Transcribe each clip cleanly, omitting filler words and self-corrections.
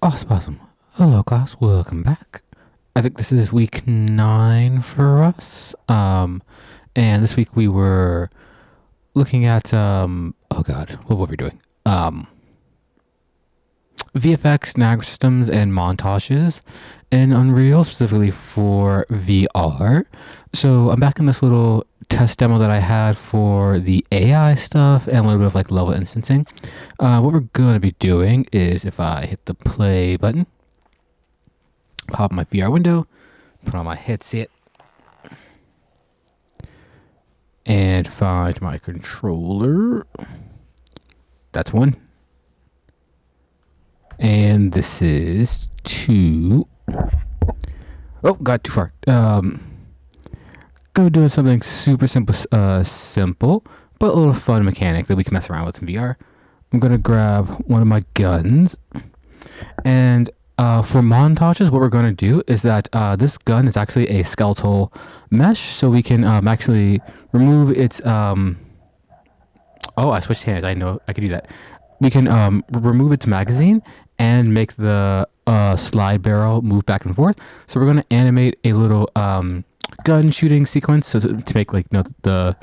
Awesome. Hello, class. Welcome back. I think this is week 9 for us. And this week we were looking at, oh god, what were we doing? VFX, Niagara systems, and montages in Unreal, specifically for VR. So I'm back in this little test demo that I had for the AI stuff and a little bit of like level instancing. What we're going to be doing is if I hit the play button, pop my VR window, put on my headset, and find my controller. That's one. And this is 2. Oh, got too far. Gonna do something super simple, but a little fun mechanic that we can mess around with in VR. I'm gonna grab one of my guns, and for montages, what we're gonna do is that this gun is actually a skeletal mesh, so we can actually remove its. Oh, I switched hands. I know I could do that. We can remove its magazine and make the slide barrel move back and forth. So we're going to animate a little gun shooting sequence so to make like the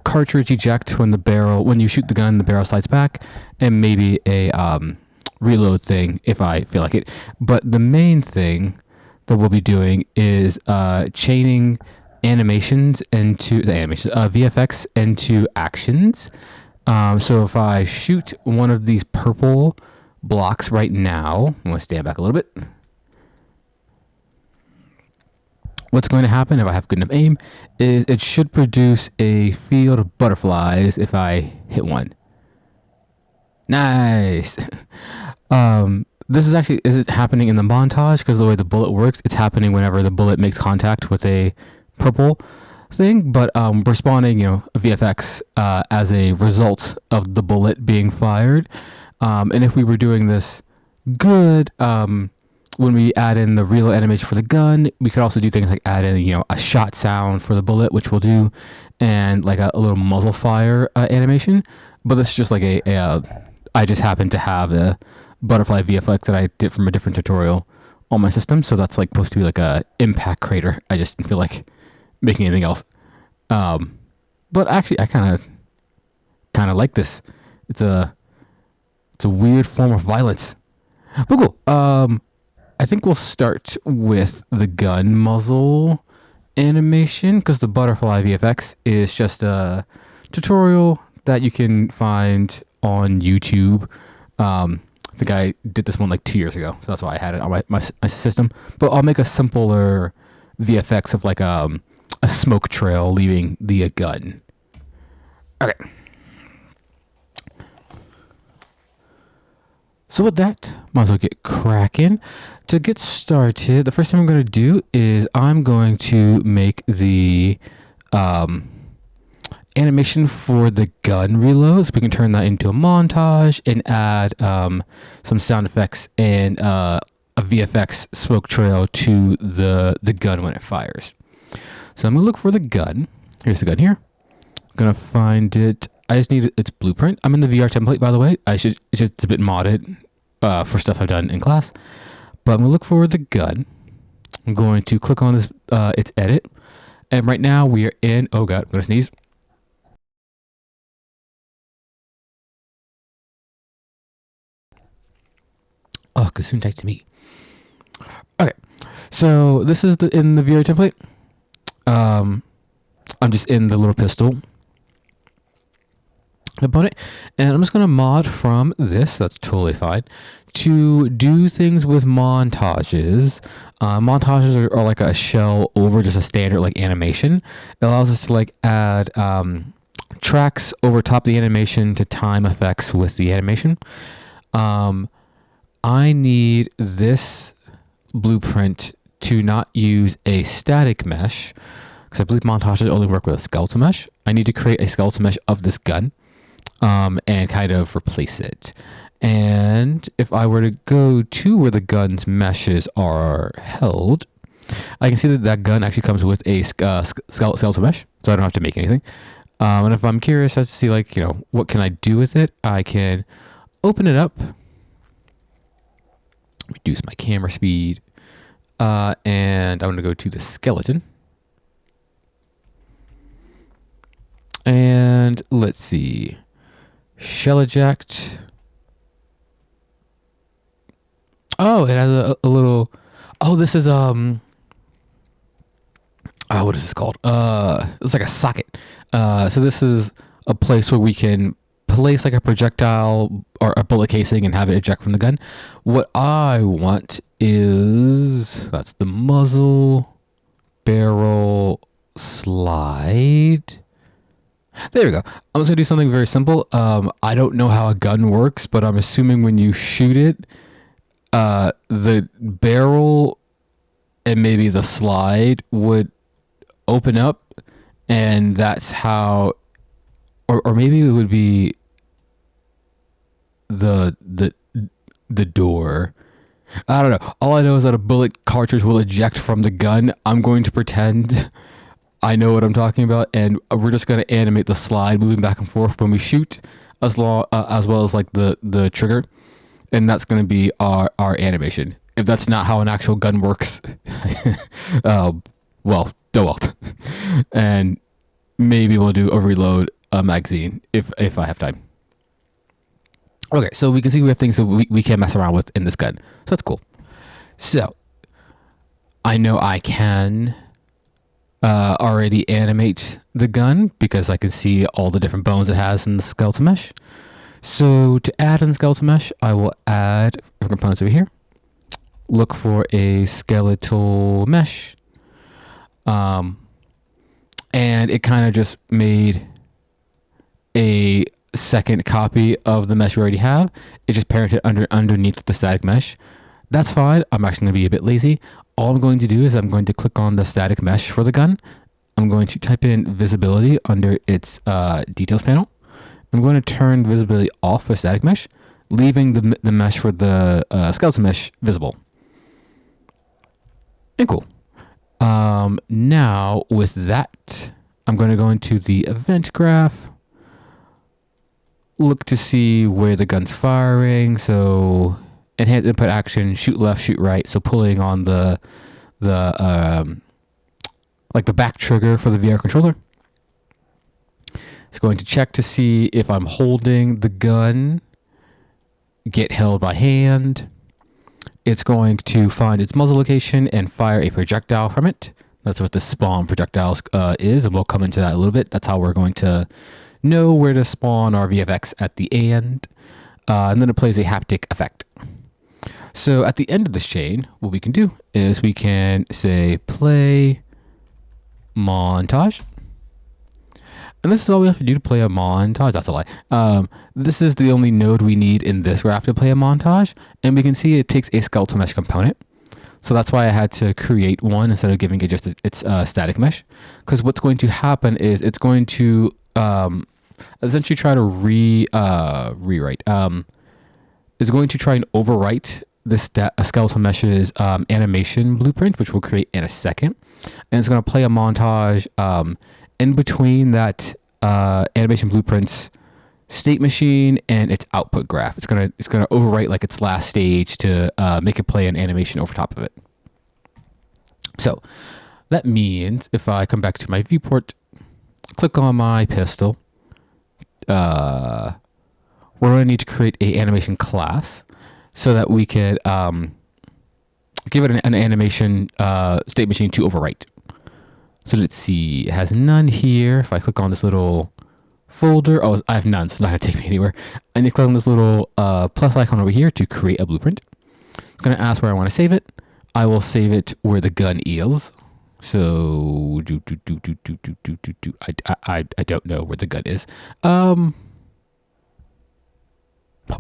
cartridge eject when you shoot the gun, the barrel slides back, and maybe a reload thing if I feel like it. But the main thing that we'll be doing is chaining VFX into actions. So if I shoot one of these purple blocks right now, I'm going to stand back a little bit. What's going to happen if I have good enough aim is it should produce a field of butterflies if I hit one. Nice. This is happening in the montage because the way the bullet works, it's happening whenever the bullet makes contact with a purple thing, but we're spawning, a VFX as a result of the bullet being fired. And if we were doing this good, when we add in the real animation for the gun, we could also do things like add in, a shot sound for the bullet, which we'll do, and like a little muzzle fire animation. But this is just like I just happen to have a butterfly VFX that I did from a different tutorial on my system, so that's like supposed to be like a impact crater. I just didn't feel like making anything else. But actually, I kind of like this. It's a weird form of violence. But cool. I think we'll start with the gun muzzle animation because the butterfly VFX is just a tutorial that you can find on YouTube. The guy did this one like 2 years ago, so that's why I had it on my system. But I'll make a simpler VFX of like a smoke trail leaving the gun. Okay. So with that, might as well get cracking. To get started, the first thing I'm going to do is I'm going to make the animation for the gun reloads. We can turn that into a montage and add some sound effects and a VFX smoke trail to the gun when it fires. So I'm going to look for the gun. Here's the gun here. I'm going to find it. I just need its blueprint. I'm in the VR template, by the way. It's a bit modded for stuff I've done in class. But I'm going to look for the gun. I'm going to click on this, its edit. And right now we are in, oh god, I'm going to sneeze. Oh, gesundheit to me. Okay, so this is in the VR template. I'm just in the little pistol component, and I'm just going to mod from this. That's totally fine. To do things with montages. Montages are like a shell over just a standard like animation. It allows us to like add tracks over top the animation to time effects with the animation. I need this blueprint to not use a static mesh because I believe montages only work with a skeletal mesh. I need to create a skeletal mesh of this gun and kind of replace it. And if I were to go to where the gun's meshes are held, I can see that gun actually comes with a skeletal mesh, so I don't have to make anything. And if I'm curious as to see what can I do with it, I can open it up Reduce my camera speed. And I'm going to go to the skeleton. And let's see. Shell eject. Oh, it has a little. Oh, this is what is this called? It's like a socket. So this is a place where we can place like a projectile or a bullet casing and have it eject from the gun. What I want is that's the muzzle, barrel, slide. There we go. I'm just gonna do something very simple. I don't know how a gun works, but I'm assuming when you shoot it, the barrel and maybe the slide would open up, and that's how, or maybe it would be the door. I don't know. All I know is that a bullet cartridge will eject from the gun. I'm going to pretend I know what I'm talking about, and we're just going to animate the slide moving back and forth when we shoot, as well as like the trigger, and that's going to be our animation. If that's not how an actual gun works, well, DeWalt, and maybe we'll do a reload magazine if I have time. Okay, so we can see we have things that we can mess around with in this gun, so that's cool. So I know I can already animate the gun because I can see all the different bones it has in the skeleton mesh. So to add in skeleton mesh, I will add components over here. Look for a skeletal mesh. And it kind of just made a second copy of the mesh we already have. It just parented underneath the static mesh. That's fine. I'm actually going to be a bit lazy. All I'm going to do is I'm going to click on the static mesh for the gun. I'm going to type in visibility under its details panel. I'm going to turn visibility off for static mesh, leaving the mesh for the skeleton mesh visible. And cool. Now with that, I'm going to go into the event graph, look to see where the gun's firing. So enhance input action, shoot left, shoot right. So pulling on the like the back trigger for the VR controller. It's going to check to see if I'm holding the gun, get held by hand. It's going to find its muzzle location and fire a projectile from it. That's what the spawn projectiles is, and we'll come into that a little bit. That's how we're going to know where to spawn our VFX at the end. And then it plays a haptic effect. So at the end of this chain, what we can do is we can say play montage. And this is all we have to do to play a montage. That's a lie. This is the only node we need in this graph to play a montage. And we can see it takes a skeletal mesh component. So that's why I had to create one instead of giving it just its static mesh. Because what's going to happen is it's going to essentially try to rewrite. It's going to try and overwrite this skeletal mesh's animation blueprint, which we'll create in a second. And it's going to play a montage in between that animation blueprint's state machine and its output graph. It's gonna overwrite like its last stage to make it play an animation over top of it. So that means if I come back to my viewport, click on my pistol, we're going to need to create a animation class so that we could give it an animation state machine to overwrite. So let's see, it has none here. If I click on this little folder, oh, I have none, so it's not going to take me anywhere. And you click on this little plus icon over here to create a blueprint. It's going to ask where I want to save it. I will save it where the gun is. So I don't know where the gun is.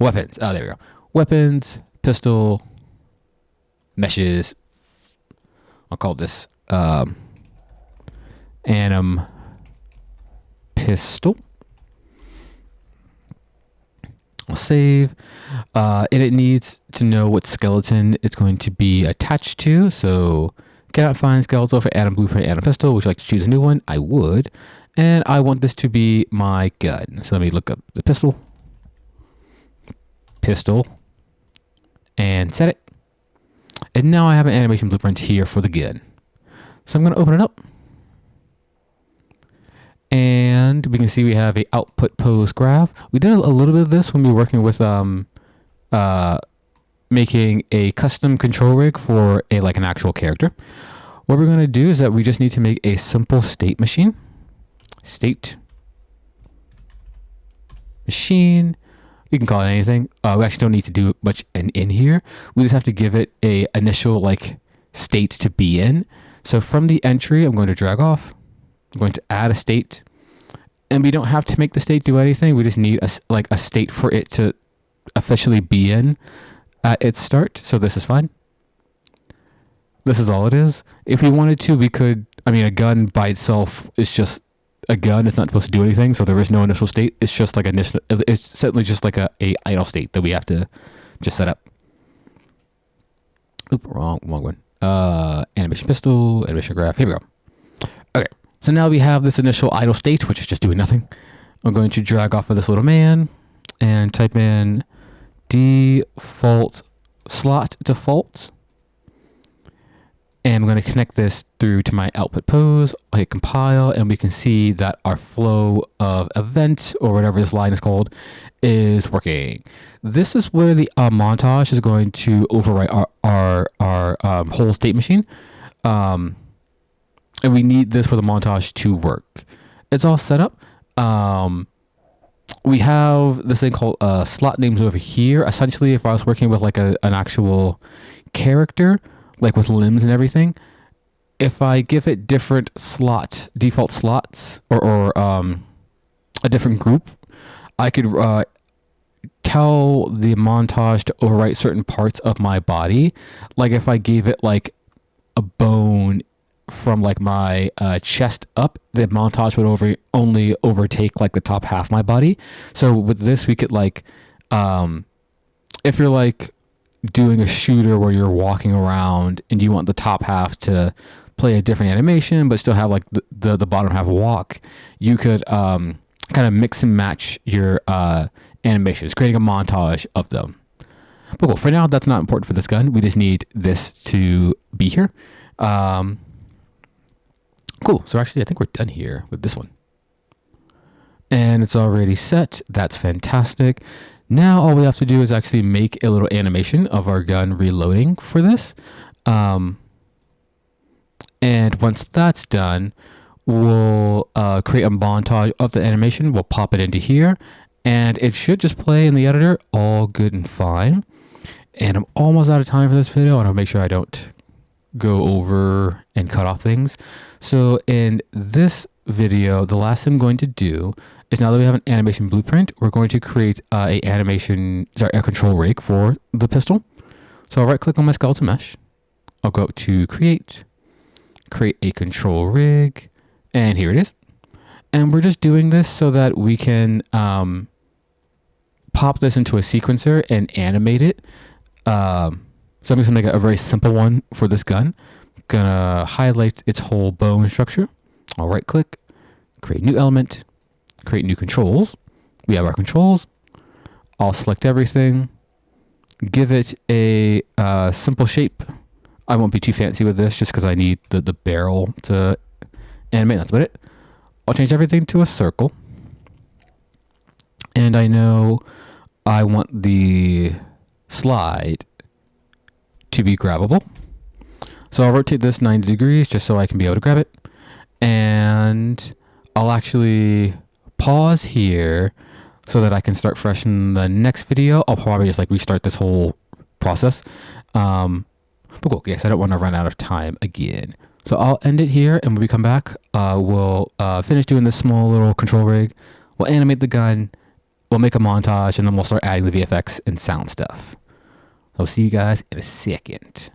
Weapons. Oh, there we go. Weapons, pistol, meshes. I'll call this anim pistol. I'll save. And it needs to know what skeleton it's going to be attached to. So cannot find skeletal for anim blueprint, anim pistol. Would you like to choose a new one? I would. And I want this to be my gun. So let me look up the pistol, and set it. And now I have an animation blueprint here for the gun. So I'm going to open it up. And we can see we have a output pose graph. We did a little bit of this when we were working with making a custom control rig for an actual character. What we're going to do is that we just need to make a simple state machine. State machine. You can call it anything. We actually don't need to do much in here. We just have to give it a initial state to be in. So from the entry, I'm going to drag off. I'm going to add a state, and we don't have to make the state do anything. We just need a state for it to officially be in at its start. So this is fine. This is all it is. If we wanted to, we could. I mean, a gun by itself is just a gun. It's not supposed to do anything, so there is no initial state. It's just it's certainly just like a idle state that we have to just set up. Oop, wrong one. Animation pistol, animation graph. Here we go. Okay, so now we have this initial idle state, which is just doing nothing. I'm going to drag off of this little man and type in default slot default. And I'm going to connect this through to my output pose. I hit compile, and we can see that our flow of event, or whatever this line is called, is working. This is where the montage is going to overwrite our whole state machine. And we need this for the montage to work. It's all set up. We have this thing called slot names over here. Essentially, if I was working with an actual character, with limbs and everything, if I give it different default slots, or a different group, I could tell the montage to overwrite certain parts of my body. Like if I gave it a bone from my chest up, the montage would only overtake the top half of my body. So with this, we could if you're doing a shooter where you're walking around and you want the top half to play a different animation but still have the bottom half walk, you could kind of mix and match your animations, creating a montage of them. But cool, for now that's not important for this gun. We just need this to be here. Cool, so actually I think we're done here with this one. And it's already set. That's fantastic. Now all we have to do is actually make a little animation of our gun reloading for this. And once that's done, we'll create a montage of the animation. We'll pop it into here, and it should just play in the editor, all good and fine. And I'm almost out of time for this video. I want to make sure I don't go over and cut off things. So in this video, the last thing I'm going to do is, now that we have an animation blueprint, we're going to create a control rig for the pistol. So I'll right click on my skeleton mesh. I'll go up to create a control rig, and here it is. And we're just doing this so that we can pop this into a sequencer and animate it. So I'm just gonna make a very simple one for this gun. Gonna highlight its whole bone structure. I'll right click, create new element, create new controls. We have our controls. I'll select everything, give it a simple shape. I won't be too fancy with this just because I need the barrel to animate. That's about it. I'll change everything to a circle. And I know I want the slide to be grabbable. So I'll rotate this 90 degrees just so I can be able to grab it. And I'll actually pause here so that I can start fresh in the next video. I'll probably just restart this whole process. But cool, yes, I don't want to run out of time again. So I'll end it here, and when we come back, we'll finish doing this small little control rig. We'll animate the gun, we'll make a montage, and then we'll start adding the VFX and sound stuff. I'll see you guys in a second.